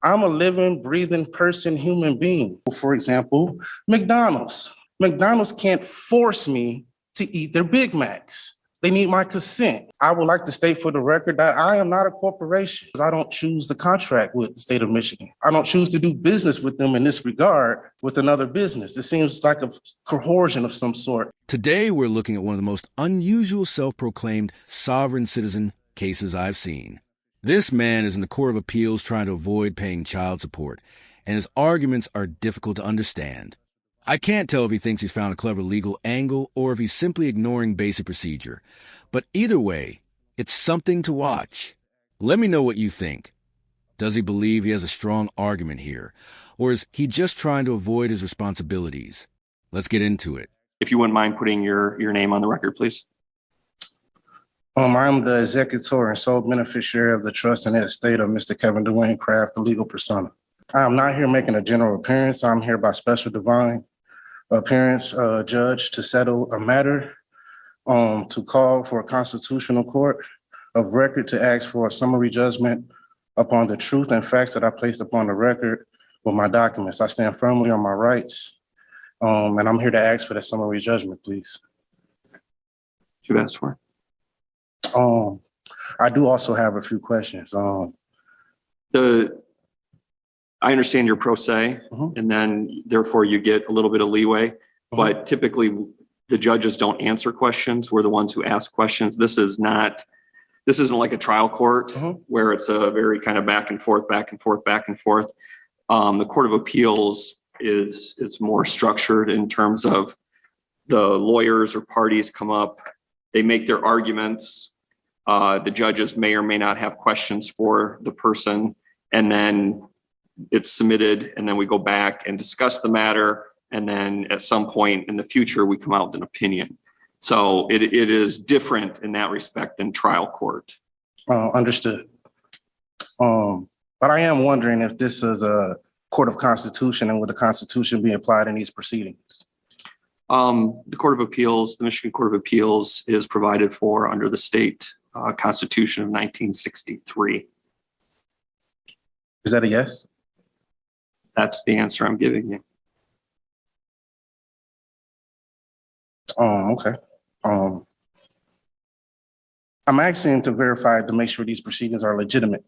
I'm a living, breathing person, human being. For example, McDonald's. McDonald's can't force me to eat their Big Macs. They need my consent. I would like to state for the record that I am not a corporation. I don't choose the contract with the state of Michigan. I don't choose to do business with them in this regard with another business. It seems like a coercion of some sort. Today, we're looking at one of the most unusual self-proclaimed sovereign citizen cases I've seen. This man is in the Court of Appeals trying to avoid paying child support, and his arguments are difficult to understand. I can't tell if he thinks he's found a clever legal angle or if he's simply ignoring basic procedure. But either way, it's something to watch. Let me know what you think. Does he believe he has a strong argument here? Or is he just trying to avoid his responsibilities? Let's get into it. If you wouldn't mind putting your name on the record, please. I'm the executor and sole beneficiary of the trust and estate of Mr. Kevin Dwayne Craft, the legal persona. I am not here making a general appearance. I'm here by special divine appearance, judge, to settle a matter, to call for a constitutional court of record to ask for a summary judgment upon the truth and facts that I placed upon the record with my documents. I stand firmly on my rights, and I'm here to ask for that summary judgment, please. You've asked for. I do also have a few questions. I understand you're pro se, and then therefore you get a little bit of leeway, but typically the judges don't answer questions. We're the ones who ask questions. This isn't like a trial court where it's a very kind of back and forth. The Court of Appeals is more structured in terms of the lawyers or parties come up, they make their arguments. The judges may or may not have questions for the person, and then it's submitted, and then we go back and discuss the matter, and then at some point in the future we come out with an opinion. So it is different in that respect than trial court. Understood. But I am wondering if this is a court of constitution, and would the Constitution be applied in these proceedings? The Court of Appeals, the Michigan Court of Appeals, is provided for under the state Constitution of 1963. Is that a yes? That's the answer I'm giving you. Okay. I'm asking to verify to make sure these proceedings are legitimate.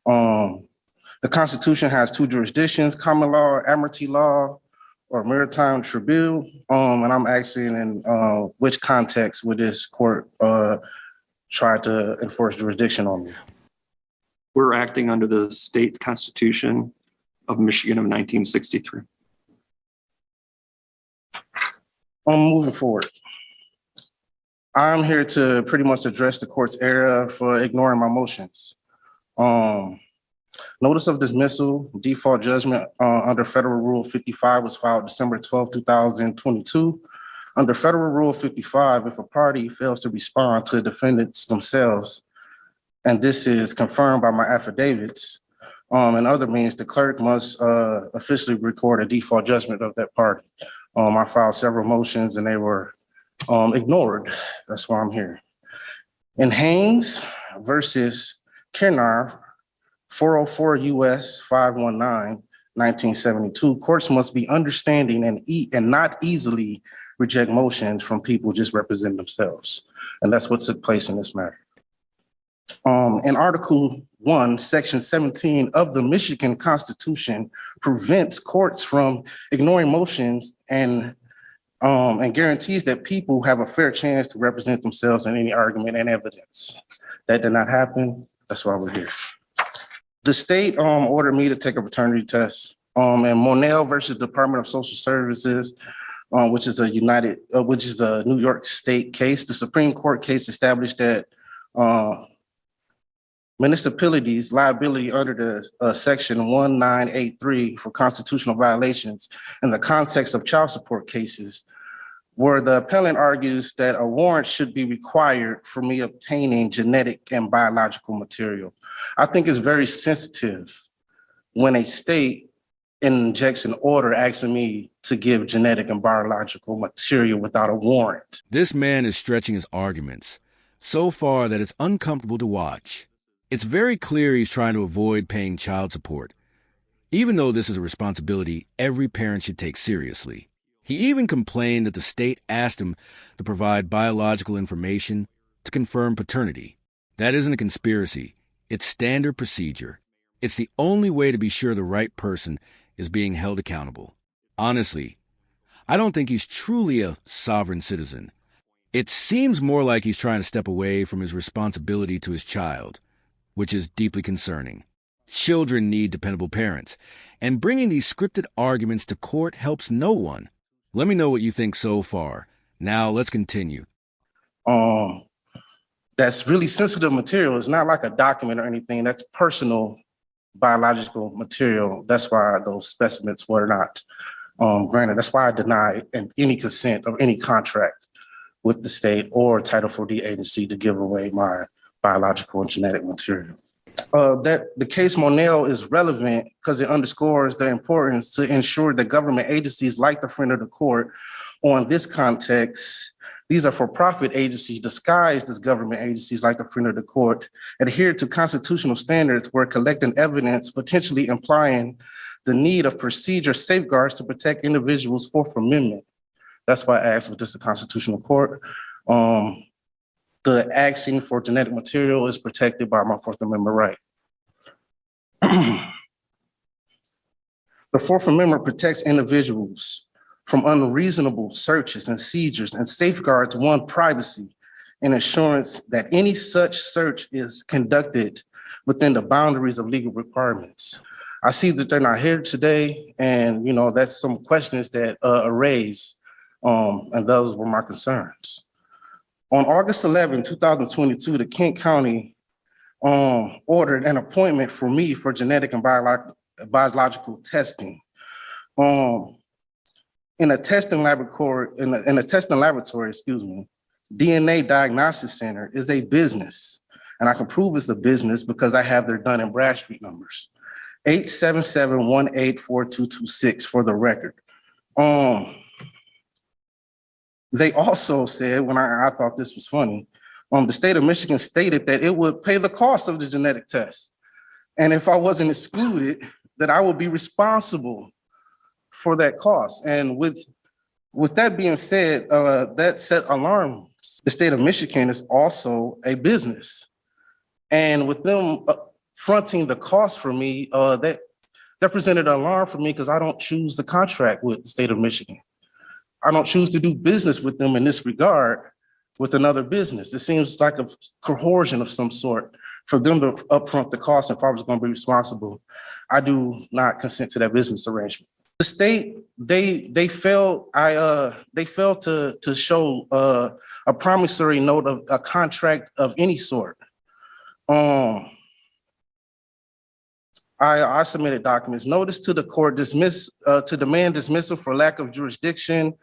The Constitution has two jurisdictions: common law, admiralty law, or maritime tribunal. And I'm asking in which context would this court try to enforce jurisdiction on me? We're acting under the state Constitution of Michigan of 1963. Moving forward, I'm here to pretty much address the court's error for ignoring my motions. Notice of dismissal, default judgment under Federal Rule 55 was filed December 12, 2022. Under Federal Rule 55, if a party fails to respond to the defendants themselves, and this is confirmed by my affidavits, and other means, the clerk must officially record a default judgment of that party. I filed several motions and they were ignored. That's why I'm here. In Haynes versus Kirnar, 404 U.S. 519, 1972, courts must be understanding and not easily reject motions from people just representing themselves. And that's what took place in this matter. In Article 1, Section 17 of the Michigan Constitution prevents courts from ignoring motions and guarantees that people have a fair chance to represent themselves in any argument and evidence. That did not happen. That's why we're here. The state ordered me to take a paternity test. And Monell versus Department of Social Services, which is a New York State case. The Supreme Court case established that municipalities' liability under the Section 1983 for constitutional violations in the context of child support cases, where the appellant argues that a warrant should be required for me obtaining genetic and biological material. I think it's very sensitive when a state injects an order asking me to give genetic and biological material without a warrant. This man is stretching his arguments so far that it's uncomfortable to watch. It's very clear he's trying to avoid paying child support. even though this is a responsibility every parent should take seriously. He even complained that the state asked him to provide biological information to confirm paternity. That isn't a conspiracy. It's standard procedure. It's the only way to be sure the right person is being held accountable. Honestly, I don't think he's truly a sovereign citizen. It seems more like he's trying to step away from his responsibility to his child, which is deeply concerning. Children need dependable parents, and bringing these scripted arguments to court helps no one. Let me know what you think so far. Now let's continue. That's really sensitive material. It's not like a document or anything. That's personal biological material. That's why those specimens were not granted. That's why I deny any consent or any contract with the state or Title 4D agency to give away my biological and genetic material. That the case Monell is relevant because it underscores the importance to ensure that government agencies like the friend of the court on this context, these are for-profit agencies disguised as government agencies like the friend of the court, adhere to constitutional standards where collecting evidence potentially implying the need of procedure safeguards to protect individuals' Fourth Amendment. That's why I asked, was this a constitutional court? The asking for genetic material is protected by my Fourth Amendment right. The Fourth Amendment protects individuals from unreasonable searches and seizures and safeguards one's privacy and assurance that any such search is conducted within the boundaries of legal requirements. I see that they're not here today, and that's some questions that are raised, and those were my concerns. On August 11, 2022, the Kent County ordered an appointment for me for genetic and biological testing. In a testing laboratory, DNA Diagnosis Center is a business, and I can prove it's a business because I have their Dun and Bradstreet numbers, 877-184226 for the record. They also said, when I thought this was funny, the state of Michigan stated that it would pay the cost of the genetic test. And if I wasn't excluded, that I would be responsible for that cost. And with that being said, that set alarms. The state of Michigan is also a business. And with them fronting the cost for me, that presented an alarm for me because I don't choose the contract with the state of Michigan. I don't choose to do business with them in this regard with another business. It seems like a coercion of some sort for them to upfront the cost if I was going to be responsible. I do not consent to that business arrangement. The state, they failed to show a promissory note of a contract of any sort. I submitted documents, notice to the court to demand dismissal for lack of jurisdiction,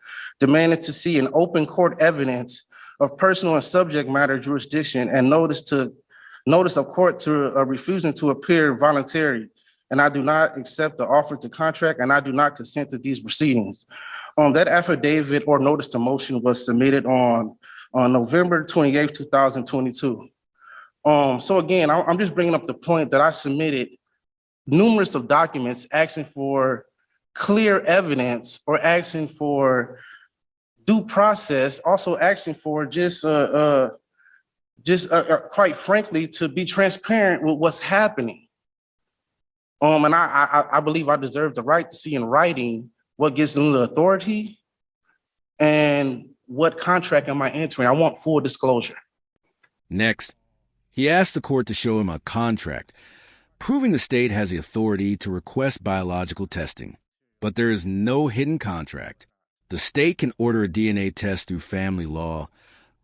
demanded to see an open court evidence of personal and subject matter jurisdiction, and notice of court to refusing to appear voluntary. And I do not accept the offer to contract, and I do not consent to these proceedings. That affidavit or notice to motion was submitted on November 28th, 2022. So again, I'm just bringing up the point that I submitted numerous of documents asking for clear evidence or asking for due process, also asking for just quite frankly, to be transparent with what's happening. And I believe I deserve the right to see in writing what gives them the authority and what contract am I entering. I want full disclosure. Next, he asked the court to show him a contract proving the state has the authority to request biological testing, but there is no hidden contract. The state can order a DNA test through family law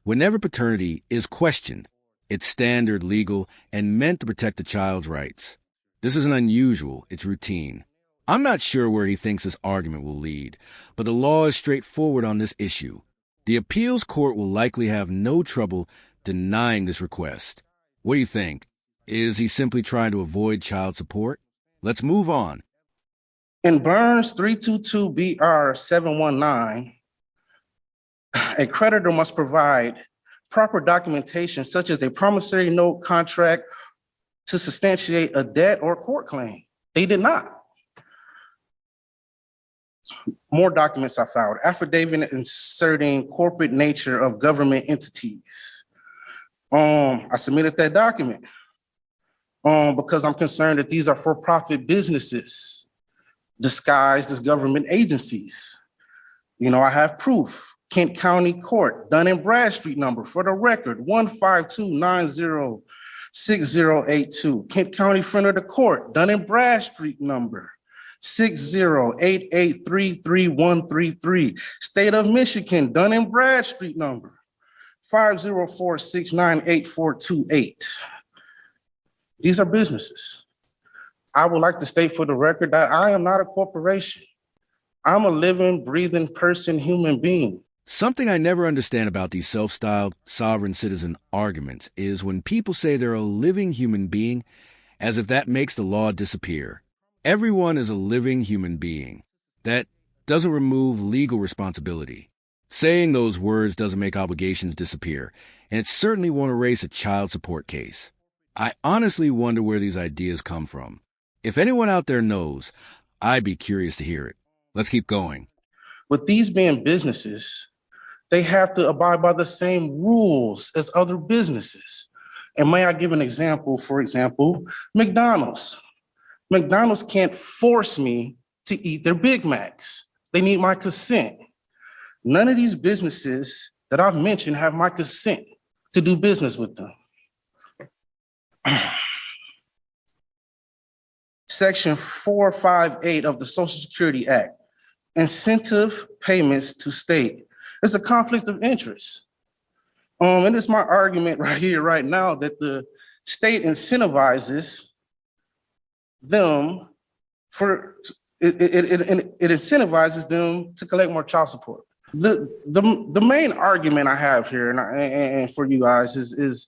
whenever paternity is questioned. It's standard, legal, and meant to protect the child's rights. This isn't unusual, it's routine. I'm not sure where he thinks this argument will lead, but the law is straightforward on this issue. The appeals court will likely have no trouble denying this request. What do you think? Is he simply trying to avoid child support? Let's move on. In Burns 322 BR 719, a creditor must provide proper documentation such as a promissory note, contract to substantiate a debt or court claim. They did not. More documents I filed. Affidavit inserting corporate nature of government entities. I submitted that document because I'm concerned that these are for-profit businesses disguised as government agencies. You know, I have proof. Kent County Court, Dun and Bradstreet number for the record, 152906082. Kent County Friend of the Court, Dun and Bradstreet number, 6088333133. State of Michigan, Dun and Bradstreet number, 504698428. These are businesses. I would like to state for the record that I am not a corporation. I'm a living, breathing person, human being. Something I never understand about these self-styled sovereign citizen arguments is when people say they're a living human being, as if that makes the law disappear. Everyone is a living human being. That doesn't remove legal responsibility. Saying those words doesn't make obligations disappear, and it certainly won't erase a child support case. I honestly wonder where these ideas come from. If anyone out there knows, I'd be curious to hear it. Let's keep going. With these being businesses, they have to abide by the same rules as other businesses. And may I give an example? For example, McDonald's. McDonald's can't force me to eat their Big Macs. They need my consent. None of these businesses that I've mentioned have my consent to do business with them. Section 458 of the Social Security Act, incentive payments to state. It's a conflict of interest. And it's my argument right here, right now, that the state incentivizes them it incentivizes them to collect more child support. The main argument I have here and for you guys is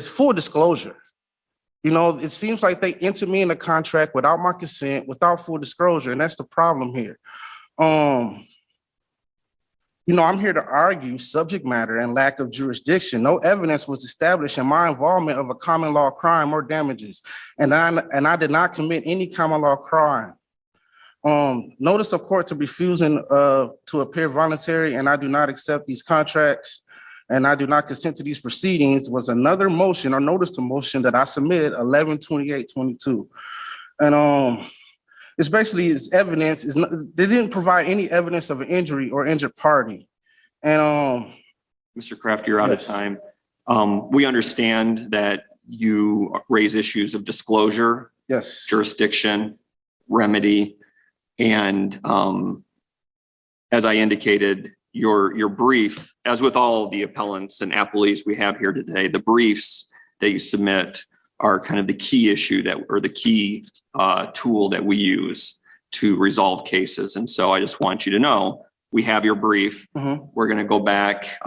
full disclosure. You know, it seems like they enter me in a contract without my consent, without full disclosure, and that's the problem here. You know, I'm here to argue subject matter and lack of jurisdiction. No evidence was established in my involvement of a common law crime or damages, and I did not commit any common law crime. Notice of court to refusing to appear voluntary, and I do not accept these contracts, and I do not consent to these proceedings was another motion or notice to motion that I submitted 11/28/22, and it's basically it's evidence they didn't provide any evidence of an injury or injured party, and Mr. Kraft, you're out of time. We understand that you raise issues of disclosure, yes, jurisdiction, remedy, and as I indicated, your brief, as with all the appellants and appellees we have here today, the briefs that you submit are kind of the key issue or the key tool that we use to resolve cases. And so I just want you to know, we have your brief. We're going to go back.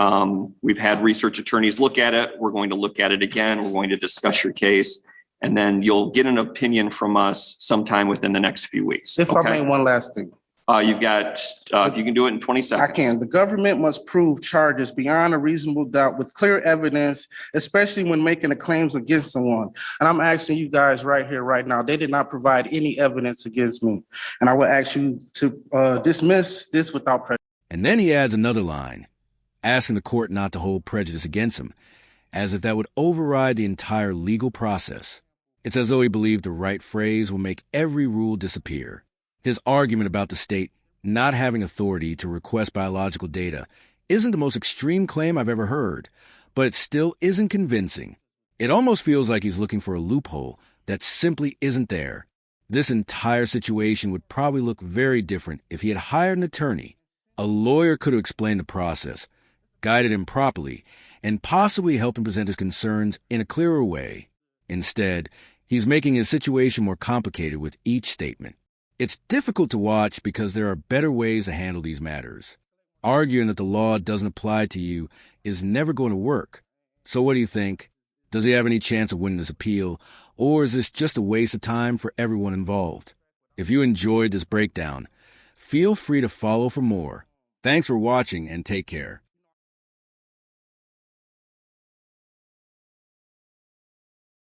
We've had research attorneys look at it. We're going to look at it again. We're going to discuss your case. And then you'll get an opinion from us sometime within the next few weeks. If I may, one last thing. You've got, if you can do it in 20 seconds. I can. The government must prove charges beyond a reasonable doubt with clear evidence, especially when making the claims against someone. And I'm asking you guys right here, right now, they did not provide any evidence against me. And I will ask you to dismiss this without prejudice. And then he adds another line, asking the court not to hold prejudice against him, as if that would override the entire legal process. It's as though he believed the right phrase will make every rule disappear. His argument about the state not having authority to request biological data isn't the most extreme claim I've ever heard, but it still isn't convincing. It almost feels like he's looking for a loophole that simply isn't there. This entire situation would probably look very different if he had hired an attorney. A lawyer could have explained the process, guided him properly, and possibly helped him present his concerns in a clearer way. Instead, he's making his situation more complicated with each statement. It's difficult to watch because there are better ways to handle these matters. Arguing that the law doesn't apply to you is never going to work. So what do you think? Does he have any chance of winning this appeal, or is this just a waste of time for everyone involved? If you enjoyed this breakdown, feel free to follow for more. Thanks for watching and take care.